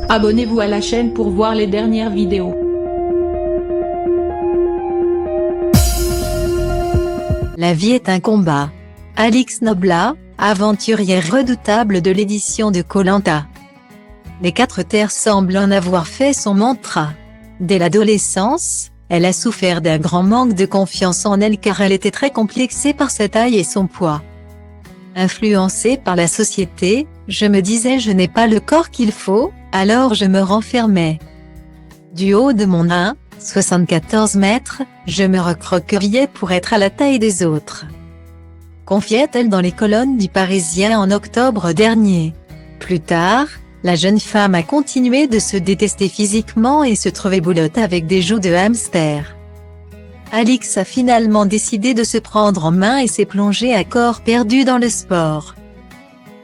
Abonnez-vous à la chaîne pour voir les dernières vidéos. La vie est un combat. Alix Noblat, aventurière redoutable de l'édition de Koh-Lanta. Les 4 terres semblent en avoir fait son mantra. Dès l'adolescence, elle a souffert d'un grand manque de confiance en elle car elle était très complexée par sa taille et son poids. Influencée par la société, je me disais je n'ai pas le corps qu'il faut, alors je me renfermais. Du haut de mon 1,74 m, je me recroquevillais pour être à la taille des autres. Confiait-elle dans les colonnes du Parisien en octobre dernier. Plus tard, la jeune femme a continué de se détester physiquement et se trouvait boulotte avec des joues de hamster. Alix a finalement décidé de se prendre en main et s'est plongée à corps perdu dans le sport.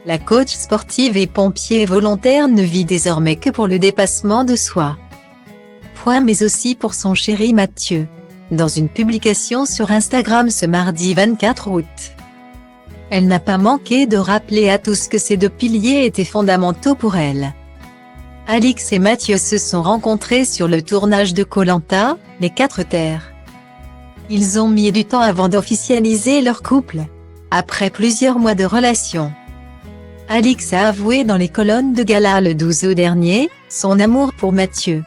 La coach sportive et pompier volontaire ne vit désormais que pour le dépassement de soi. Mais aussi pour son chéri Mathieu. Dans une publication sur Instagram ce mardi 24 août. Elle n'a pas manqué de rappeler à tous que ces 2 piliers étaient fondamentaux pour elle. Alix et Mathieu se sont rencontrés sur le tournage de Koh-Lanta, les 4 terres. Ils ont mis du temps avant d'officialiser leur couple. Après plusieurs mois de relation. Alix a avoué dans les colonnes de Gala le 12 août dernier, son amour pour Mathieu.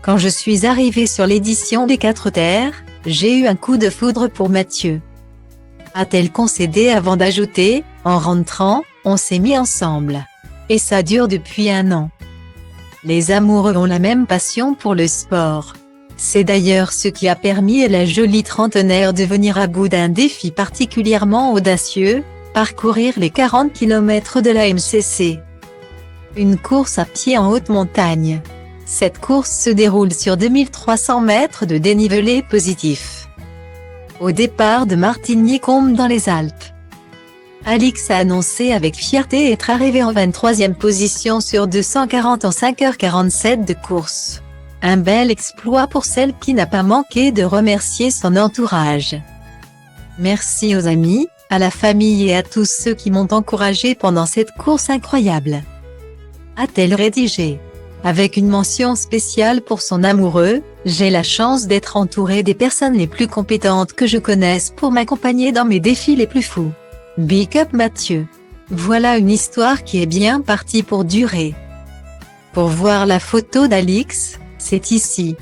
Quand je suis arrivée sur l'édition des 4 terres, j'ai eu un coup de foudre pour Mathieu. A-t-elle concédé avant d'ajouter, en rentrant, on s'est mis ensemble. Et ça dure depuis 1 an. Les amoureux ont la même passion pour le sport. C'est d'ailleurs ce qui a permis à la jolie trentenaire de venir à bout d'un défi particulièrement audacieux, parcourir les 40 km de la MCC. Une course à pied en haute montagne. Cette course se déroule sur 2300 mètres de dénivelé positif. Au départ de Martigny-Combe dans les Alpes. Alix a annoncé avec fierté être arrivée en 23e position sur 240 en 5h47 de course. Un bel exploit pour celle qui n'a pas manqué de remercier son entourage. Merci aux amis, à la famille et à tous ceux qui m'ont encouragée pendant cette course incroyable. A-t-elle rédigé. Avec une mention spéciale pour son amoureux, j'ai la chance d'être entourée des personnes les plus compétentes que je connaisse pour m'accompagner dans mes défis les plus fous. Big up Mathieu. Voilà une histoire qui est bien partie pour durer. Pour voir la photo d'Alix, c'est ici.